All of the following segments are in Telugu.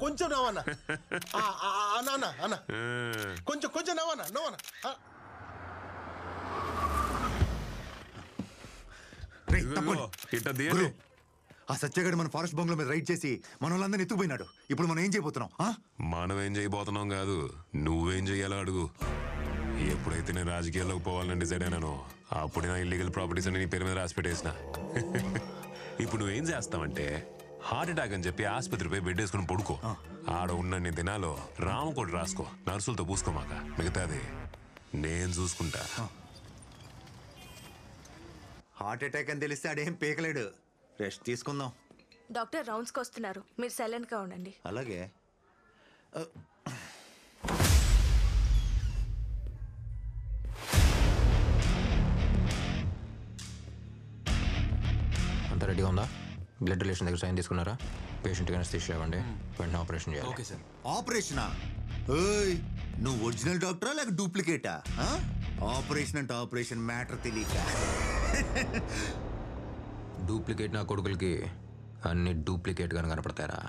కొంచెం నవ్వన్నా అన్న అన్న కొంచెం కొంచెం నవ్వన్నా నవ్వన్నా. ఆ సత్యగాడు మన ఫారెస్ట్ బంగ్లా మీద రైడ్ చేసి మన వాళ్ళందరినీ ఎత్తుకుపోయినాడు. ఇప్పుడు మనం ఏం చేయబోతున్నాం? మనం ఏం చేయబోతున్నాం కాదు, నువ్వేం చెయ్యాలో అడుగు. ఎప్పుడైతే నేను రాజకీయాల్లోకి పోవాలని డిసైడ్ అయినానో అప్పుడు నా ఇల్లీగల్ ప్రాపర్టీస్ అని నీ పేరు మీద రాసి పెట్టేసిన. ఇప్పుడు నువ్వేం చేస్తావంటే హార్ట్ అటాక్ అని చెప్పి ఆసుపత్రిపై బెడ్ వేసుకుని పడుకో. ఆడ ఉన్న దినాలో రామకోటి రాసుకో, నర్సులతో పూసుకోమాక. మిగతాది నేను చూసుకుంటా. హార్ట్ అటాక్ అని తెలిస్తే ఆడేం పీకలేడు. రెస్ట్ తీసుకుందాం. డాక్టర్ రౌండ్స్కి వస్తున్నారు, మీరు సైలెంట్గా ఉండండి. అలాగే. అంతా రెడీగా ఉందా? బ్లడ్ రిలేషన్ దగ్గర సైన్ తీసుకున్నారా? పేషెంట్ కానీ తీసి ఇవ్వండి, వెంటనే ఆపరేషన్ చేయాలి. Okay sir. ఆపరేషనా? ఓయ్, నువ్వు ఒరిజినల్ డాక్టరా లేక డూప్లికేటా? ఆపరేషన్ అంటే ఆపరేషన్ మ్యాటర్ తెలియక. డూప్లికేట్ నా కొడుకులకి అన్ని డూప్లికేట్గానే కనపడతారా?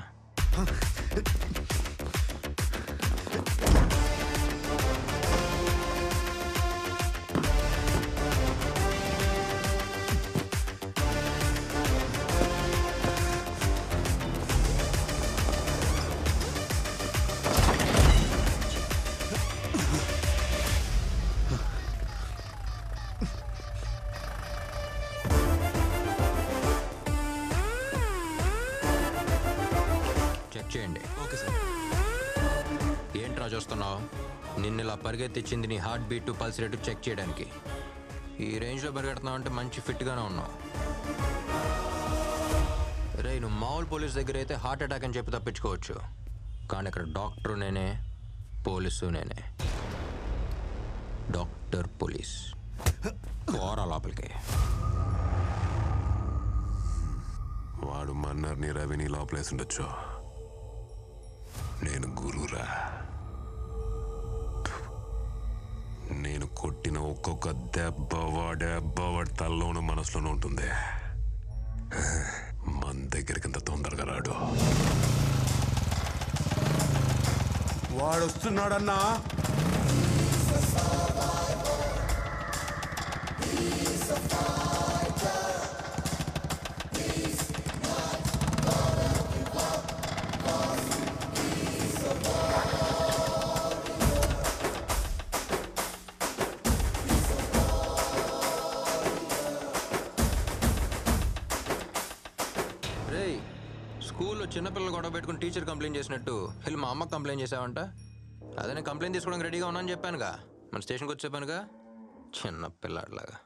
చేయండి. Okay sir. ఏంట్రా చూస్తున్నావు? నిన్న ఇలా పరిగెత్తిచ్చింది నీ heart beat pulse rate check చేయడానికి. ఈ రేంజ్లో పరిగెడుతున్నావు అంటే మంచి ఫిట్గానే ఉన్నావు. రే, నువ్వు మామూలు పోలీస్ దగ్గర అయితే హార్ట్ అటాక్ అని చెప్పి తప్పించుకోవచ్చు, కానీ ఇక్కడ డాక్టర్ నేనే, పోలీసు నేనే. డాక్టర్ పోలీస్ పోరా లోపలికి. వాడు మన్నర్ని రవిని లోపలేసి ఉండొచ్చు, నేను గురురా. నేను కొట్టిన ఒక్కొక్క దెబ్బ వాడి తల్లోనూ మనసులోనూ ఉంటుంది. మన దగ్గరికి అంత తొందరగా రాడు. వాడు వస్తున్నాడన్నా. స్కూల్లో చిన్నపిల్లలు గొడవ పెట్టుకుని టీచర్ కంప్లైంట్ చేసినట్టు వెళ్ళి మా అమ్మకి కంప్లైంట్ చేసావంట. అదే నేను కంప్లైంట్ తీసుకోవడానికి రెడీగా ఉన్నాను చెప్పానుగా, మన స్టేషన్కి వచ్చి చెప్పానుగా, చిన్న పిల్లాడిలాగా.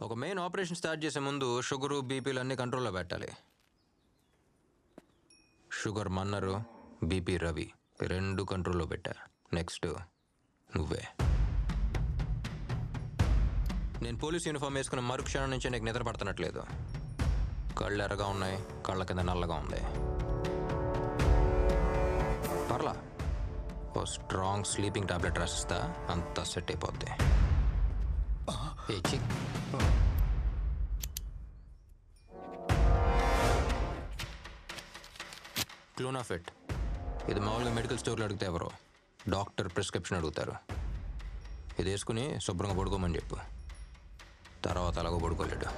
ఒక మెయిన్ ఆపరేషన్ స్టార్ట్ చేసే ముందు షుగరు బీపీలు అన్నీ కంట్రోల్లో పెట్టాలి. షుగర్ మన్నరు, బీపీ రవి రెండు కంట్రోల్లో పెట్టా. నెక్స్ట్ నువ్వే. నేను పోలీస్ యూనిఫామ్ వేసుకున్న మరుక్షణం నుంచి నీకు నిద్ర పడుతున్నట్లేదు. కళ్ళు ఎర్రగా ఉన్నాయి, కళ్ళ కింద నల్లగా ఉంది. పర్లా, ఓ స్ట్రాంగ్ స్లీపింగ్ టాబ్లెట్ రాసిస్తా, అంతా సెట్ అయిపోద్ది. క్లోనాఫిట్. ఇది మామూలుగా మెడికల్ స్టోర్లో అడిగితే ఎవరో, డాక్టర్ ప్రిస్క్రిప్షన్ అడుగుతారు. ఇది వేసుకుని శుభ్రంగా పడుకోమని చెప్పు. తర్వాత అలాగో పడుకోలేడు.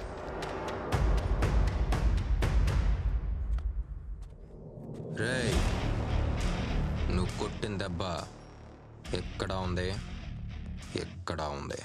రేయ్, నువ్వు కొట్టిన దెబ్బ ఎక్కడా ఉంది, ఎక్కడా ఉంది.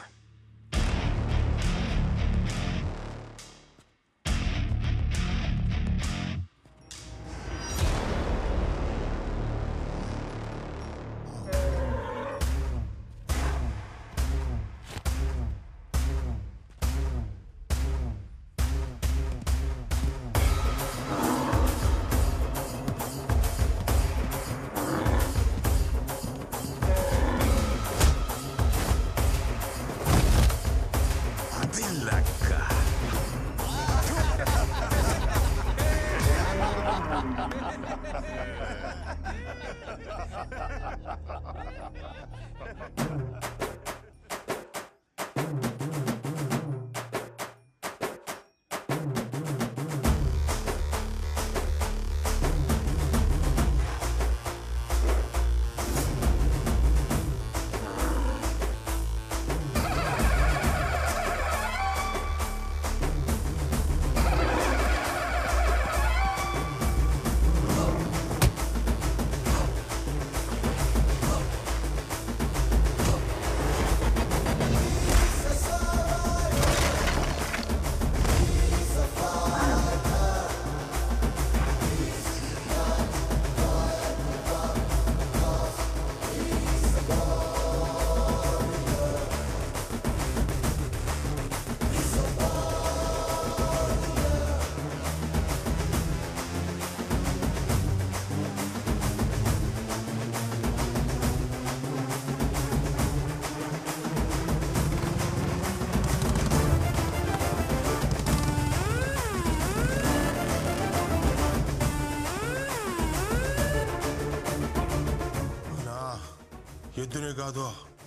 ఎద్దునే కాదు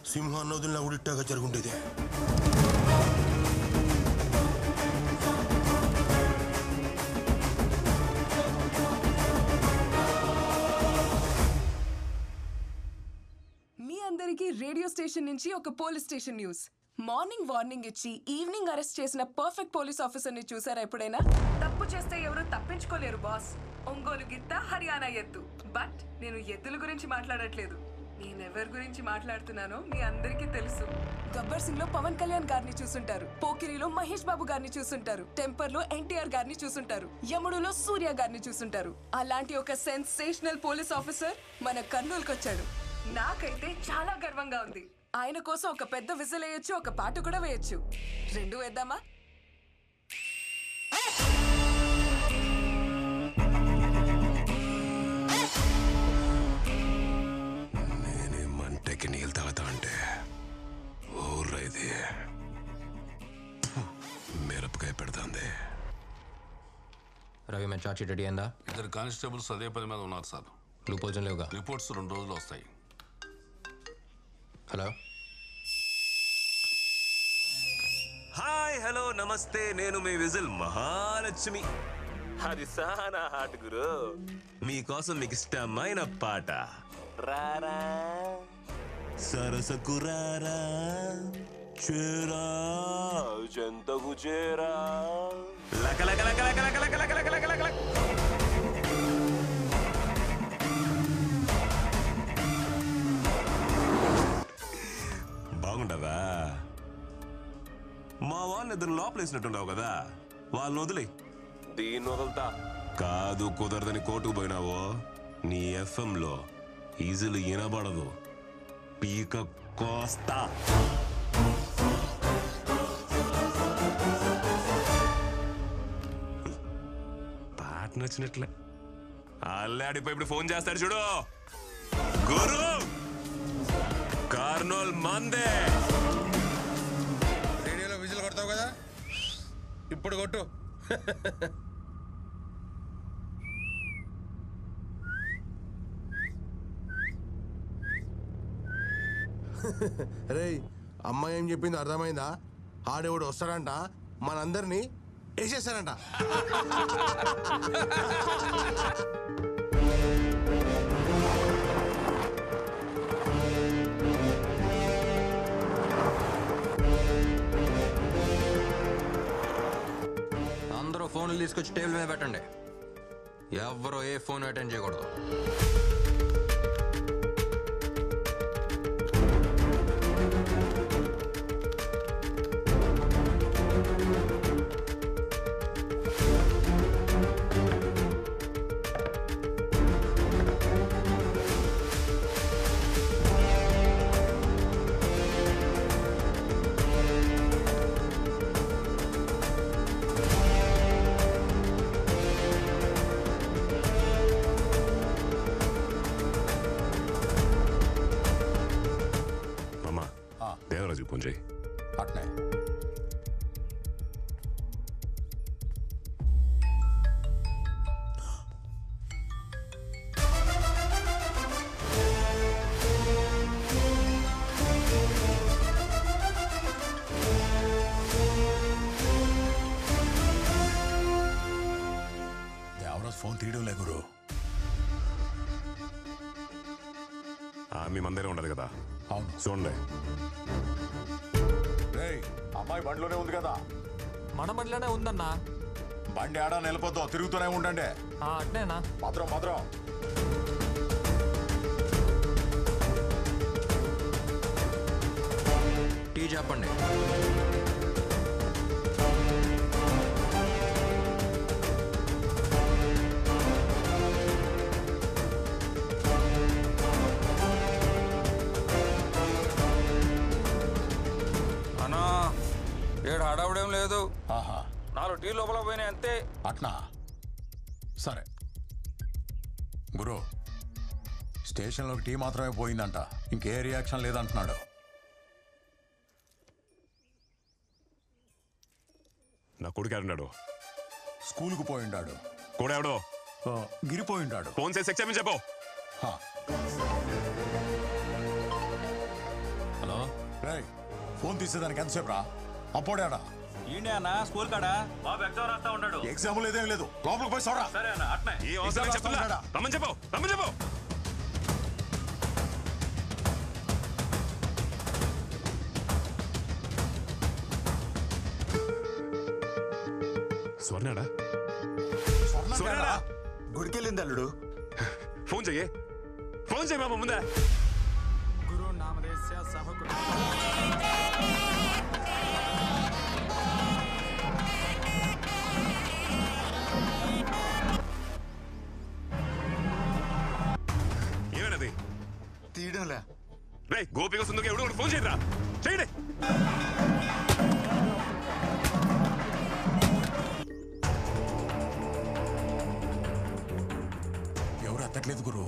సింహాన్ని వదిలిన ఉడిట్టాగా జరుగుండేది. మీ అందరికీ రేడియో స్టేషన్ నుంచి ఒక police station news. Morning warning ఇచ్చి ఈవినింగ్ అరెస్ట్ చేసిన పర్ఫెక్ట్ పోలీస్ ఆఫీసర్ ని చూసారా ఎప్పుడైనా? తప్పు చేస్తే ఎవరు తప్పించుకోలేరు బాస్. ఒంగోలు గిత్త, హర్యానా ఎద్దు. బట్ నేను ఎద్దుల గురించి మాట్లాడట్లేదు. నేనెవరి గురించి మాట్లాడుతున్నానో మీ అందరికీ తెలుసు. గబ్బర్ సింగ్ లో పవన్ కళ్యాణ్ గారిని చూసుంటారు, పోకిరిలో మహేష్ బాబు గారిని చూసుంటారు, టెంపర్ లో ఎన్టీఆర్ గారిని చూసుంటారు, యముడులో సూర్య గారిని చూసుంటారు. అలాంటి ఒక సెన్సేషనల్ పోలీస్ ఆఫీసర్ మన కర్నూలుకి వచ్చాడు. నాకైతే చాలా గర్వంగా ఉంది. ఆయన కోసం ఒక పెద్ద విజిల్ వేయొచ్చు, ఒక పాట కూడా వేయొచ్చు. రెండు వేద్దామా? నేనే మంటకి నీళ్ళు తాగుతా అంటే ఊర్లో ఇది మిరపకాయ పెడుతుంది. రవి మేము చార్జ్ షీట్ రెడీ అయిందా? ఇద్దరు కానిస్టేబుల్స్ అదే పని మీద ఉన్నారు సార్. క్లూ పోజన్ లేవుగా? రిపోర్ట్స్ 2 రోజులు వస్తాయి. హలో, హాయ్, హలో, నమస్తే. నేను మీ విజిల్ మహాలక్ష్మి. అది సానా హాట్ గురు. మీకోసం మీకు ఇష్టమైన పాట రారా సరసకు రారా చేరా జంతకు చేరా లక లక లక లక లక లక లక లక లక లక. బాగుండదా? మా వాళ్ళని ఇద్దరు లోపలేసినట్టున్నావు కదా, వాళ్ళని వదిలే. దీన్ని వదులుతా కాదు, కుదరదని కోర్టుకు పోయినావో నీ ఎఫ్ఎంలో ఈజీలు వినబడదు. పీక కోస్తా. పాట నచ్చినట్లే అల్లాడిపోయి ఇప్పుడు ఫోన్ చేస్తాడు చూడు. గురు కార్నోల్ మందే. రేడియోలో విజిల్ కొడతావు కదా, ఇప్పుడు కొట్టు. రేయ్, అమ్మాయి ఏం చెప్పింది అర్థమైందా? ఆడేవాడు వస్తాడంట, మనందరినీ వేసేస్తాడంట. అందరూ ఫోన్లు తీసుకొచ్చి టేబుల్ మీద పెట్టండి. ఎవరో ఏ ఫోన్ అటెండ్ చేయకూడదు. దేవరాజు ఫోన్ చేయి. అట్నే దేవరాజ్ ఫోన్ తీయడం లే గురు. మీ మందిరే ఉండదు కదా? అవును. చూడండి, అమ్మాయి బండిలోనే ఉంది కదా? మన బండిలోనే ఉందన్నా. బండి ఆడా నిలబోద్దు, తిరుగుతూనే ఉండండి. అట్నేనా? భద్రం భద్రం. టీ చెప్పండి. అన్నా ఏడు హడావుడేం లేదు. ఆహా, 4 టీ లోపల పోయినాయి అంతే. అట్నా? సరే గురు, స్టేషన్లోకి టీ మాత్రమే పోయిందంట, ఇంకే రియాక్షన్ లేదంటున్నాడు. నా కొడుకు ఎవడున్నాడు? స్కూల్కు పోయిండాడు. కూడా ఎవడో గిరిపోయిండాడు. ఫోన్ చేసి క్షమించపో. హా. ఫోన్ తీసేదానికి ఎంతసేపు రా? అప్పుడేడా ఈయనే అన్న స్కూల్ కాడా బాబు ఎగ్జామ్ రాస్తా ఉన్నాడు. ఎగ్జామ్ లేదేం లేదు, లోపలికి పోయి చూడరా. సరే అన్న అట్నే. ఏ అవసరం చెప్తున్నా రమ్మని చెప్పు, రమ్మని చెప్పు. స్వర్ణాడా? స్వర్ణాడా? గుడికెళ్ళింది అల్లుడు. ఫోన్ చెయ్యి, ఫోన్ చెయ్యి మామ ముందే. గురు నామదేశ్య సహకుడు. ఏమేనది? తీయడంలే. రే గోపిక సుందరికి ఎవడు ఒకటి ఫోన్ చేయరా, చేయండి. ఎవరు ఎత్తట్లేదు గురు.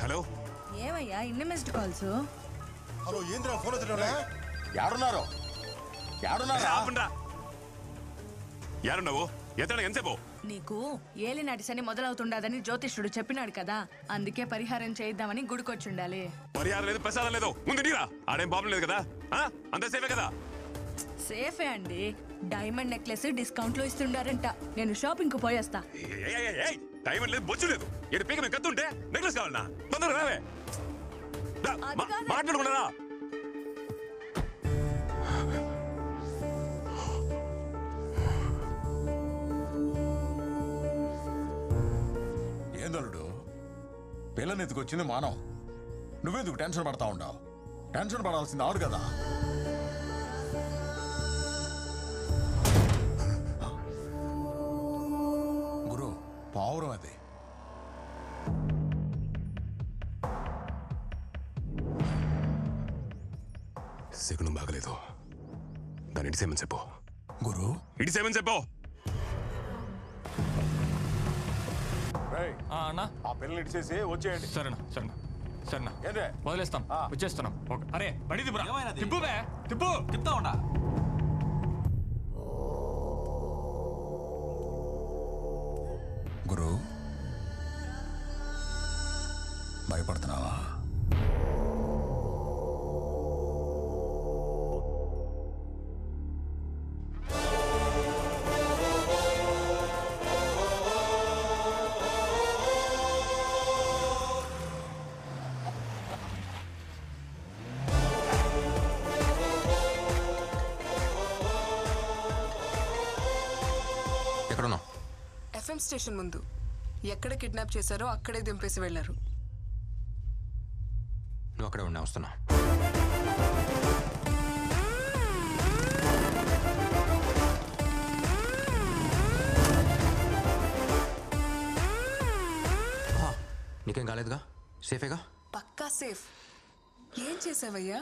హలో, ఏమయ్యా ఇన్ని మిస్డ్ కాల్స్? హలో ఏంద్రా ఫోన్ ఎత్తడం? యాడున్నారు? యాడున్నారా? ఆపండ్రా. యారున్నావు? ఎత్తడానికి ఎంతసేపు? నీకు ఏలినాటి శని మొదలవుతుండదని జ్యోతిష్యుడు చెప్పినాడు కదా, అందుకే పరిహారం చేయిద్దామని గుడికొచ్చుండాలి. పరిహారం లేదు, ప్రసాదం లేదు, ముందు నీరా. ఆడేం ప్రాబ్లం లేదు కదా, అంత సేఫే కదా? సేఫే అండి. డైమండ్ నెక్లెస్ డిస్కౌంట్ లో ఇస్తుండారంట. నేను షాపింగ్ కు పోయేస్తా. టైం లేదు, బొచ్చు లేదు. ఏడు పీక మేము కత్తుంటే నెక్లెస్ కావాలన్నా? తొందరగా రావే. అది కాదండి. మాట్లాడుకున్నారా? ఏందలుడు, పిల్లని ఎత్తుకొచ్చింది మానవ్. నువ్వెందుకు టెన్షన్ పడతా ఉన్నావు? టెన్షన్ పడాల్సింది ఆడు కదా. గురు, పావురం అది. శకునం బాగలేదు, దాన్ని ఇడిసేమని చెప్పు. గురు, ఇడిసేమని చెప్పు. అన్న ఆ పిల్లని ఇచ్చేసి వచ్చేయండి. సరేనా సరేనా సరేనా ఏందే? వదిలేస్తాం, వచ్చేస్తున్నాం. అరే బండి తిప్పురా. తిప్పు బే, తిప్పు. తిప్పుతా ఉండా. గురు, భయపడుతున్నావా? ఎక్కడున్నావు? ఎఫ్ఎం స్టేషన్ ముందు. ఎక్కడ కిడ్నాప్ చేశారో అక్కడే దింపేసి వెళ్లారు. నువ్వు అక్కడే ఉన్నా, వస్తున్నా. నీకేం కాలేదుగా? సేఫేగా? పక్కా సేఫ్. ఏం చేసావయ్యా?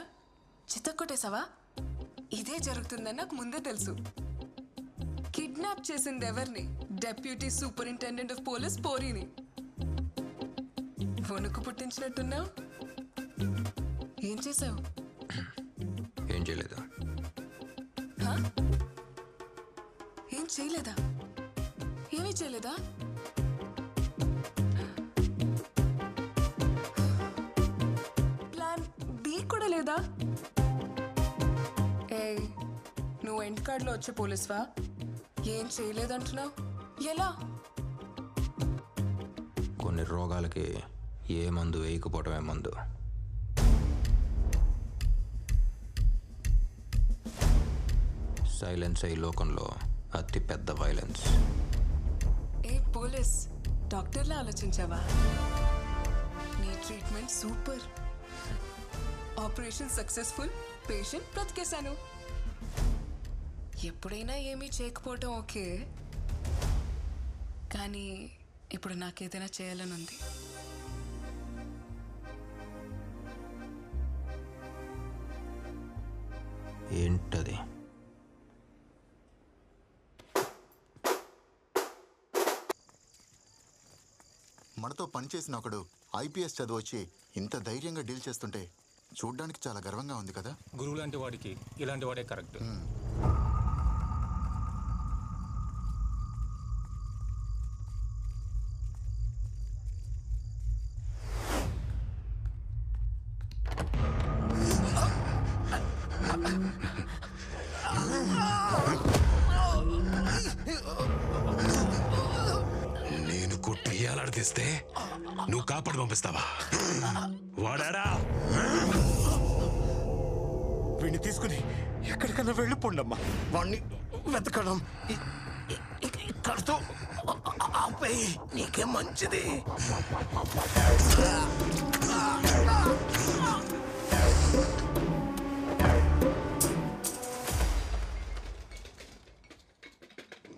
చిత్తకొట్టేశావా? ఇదే జరుగుతుందని నాకు ముందే తెలుసు. కిడ్నాప్ చేసింది ఎవరిని? డెప్యూటీ సూపరింటెండెంట్ ఆఫ్ పోలీస్ పోరీని. వణుకు పుట్టించినట్టున్నావు. ఏం చేసావు? ఏం చేయలేదు. ఏం చేయలేదా? ఏమీ చేయలేదా? ప్లాన్ బి కూడా లేదా? ఏయ్, నువ్వు ఎండ్ కార్డ్లో వచ్చే పోలీస్వా? ఏం చేయలేదంటున్నావు? ఎలా? కొన్ని రోగాలకి ఏ మందు వేయకపోవటమే మందు. సైలెన్స్ అయి లోకంలో అతి పెద్ద వైలెన్స్. ఏ పోలీస్, డాక్టర్లా ఆలోచించావా? నీ treatment super. Operation successful, patient బ్రతికేశాను. ఎప్పుడైనా ఏమీ చేయకపోవటం ఓకే, కానీ ఇప్పుడు నాకేదైనా చేయాలని ఉంది. ఏంటది? మనతో పనిచేసిన ఒకడు ఐపీఎస్ చదివొచ్చి ఇంత ధైర్యంగా డీల్ చేస్తుంటే చూడ్డానికి చాలా గర్వంగా ఉంది కదా. గురువు లాంటి వాడికి ఇలాంటి వాడే కరెక్ట్. నేను కొట్టి ఏలాడదీస్తే నువ్వు కాపాడు పంపిస్తావా? వాడాడా? వీడిని తీసుకుని ఎక్కడికన్నా వెళ్ళిపోండమ్మా. వాడిని వెతకడం ఇక్కడితో ఆపేయి, నీకే మంచిది.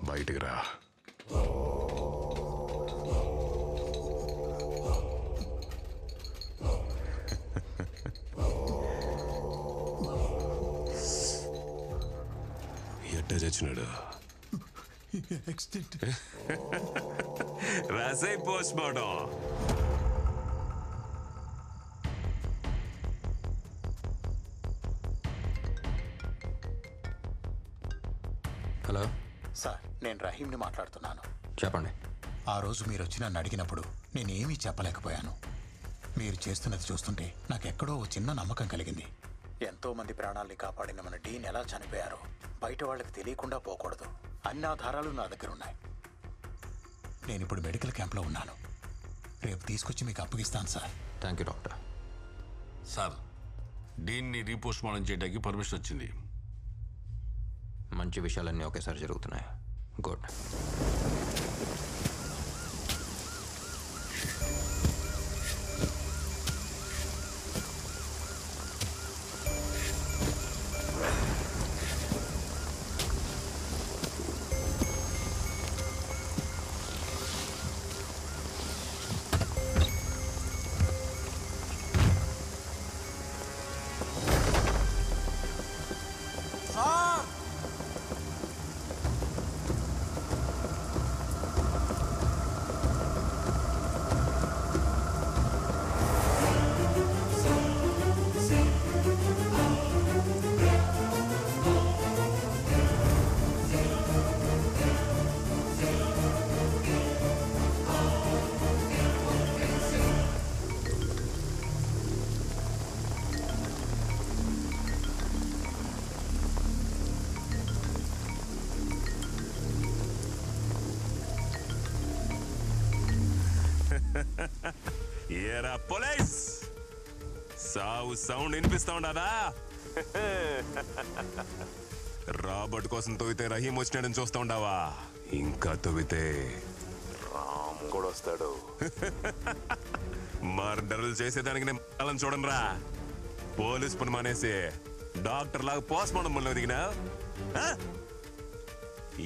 బయటికి రా. ఎట్ట చచ్చినాడు? రాసై పోస్ట్ మార్టం. హలో సార్, నేను రహీంని మాట్లాడుతున్నాను. చెప్పండి. ఆ రోజు మీరు వచ్చి నన్ను అడిగినప్పుడు నేనేమీ చెప్పలేకపోయాను. మీరు చేస్తున్నది చూస్తుంటే నాకెక్కడో ఓ చిన్న నమ్మకం కలిగింది. ఎంతో మంది ప్రాణాల్ని కాపాడిన మన డీన్ ఎలా చనిపోయారో బయట వాళ్ళకి తెలియకుండా పోకూడదు. అన్ని ఆధారాలు నా దగ్గర ఉన్నాయి. నేను ఇప్పుడు మెడికల్ క్యాంప్లో ఉన్నాను. రేపు తీసుకొచ్చి మీకు అప్పగిస్తాను sir. Thank you doctor. Sir, డీన్ని రీపోస్ట్ మార్టం చేయడానికి పర్మిషన్ వచ్చింది. మంచి విషయాలన్నీ ఒకేసారి జరుగుతున్నాయి. గుడ్. ఏరా పోలీస్, సావు సౌండ్ వినిపిస్తా ఉండదా? రాబర్ట్ కోసం తవ్వితే రహీం వచ్చినాడని చూస్తా ఉండవా? ఇంకా తవ్వితే రామ్ కూడా వస్తాడు. మర్డర్లు చేసేదానికి నేను వాళ్ళని చూడండి రా. పోలీస్ పని మానేసి డాక్టర్ లాగా పోస్ట్ మార్టం పనిలో దిగినా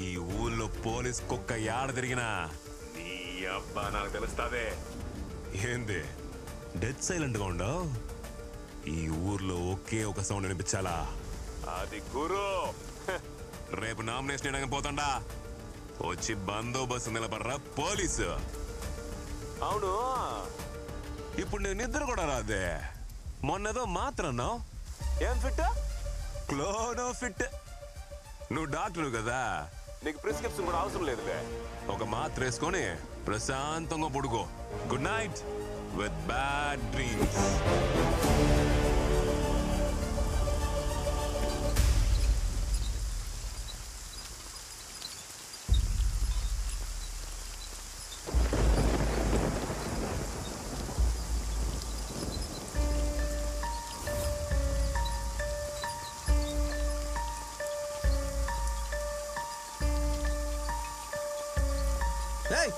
ఈ ఊళ్ళో పోలీస్ కుక్క యాడ తిరిగినా నీ అబ్బా నాకు తెలుస్తాదే. ఏంది డెత్ సైలెంట్ గా ఉండవు? ఈ ఊర్లో ఒకే ఒక సౌండ్ వినిపించాలా, అది గురు. రేపు నామినేషన్ వేయడానికి పోతాండా, వచ్చి బందోబస్తు నిలబడరా పోలీసు. అవును, ఇప్పుడు నేను నిద్ర కూడా రాదే. మొన్నదో మాత్రం ఏం ఫిట్, క్లోనో ఫిట్. నువ్వు డాక్టర్ కదా, నీకు ప్రిస్క్రిప్షన్ కూడా అవసరం లేదులే. ఒక మాత్ర వేసుకొని ప్రశాంతంగా పడుకో. Good night with bad dreams. Hey!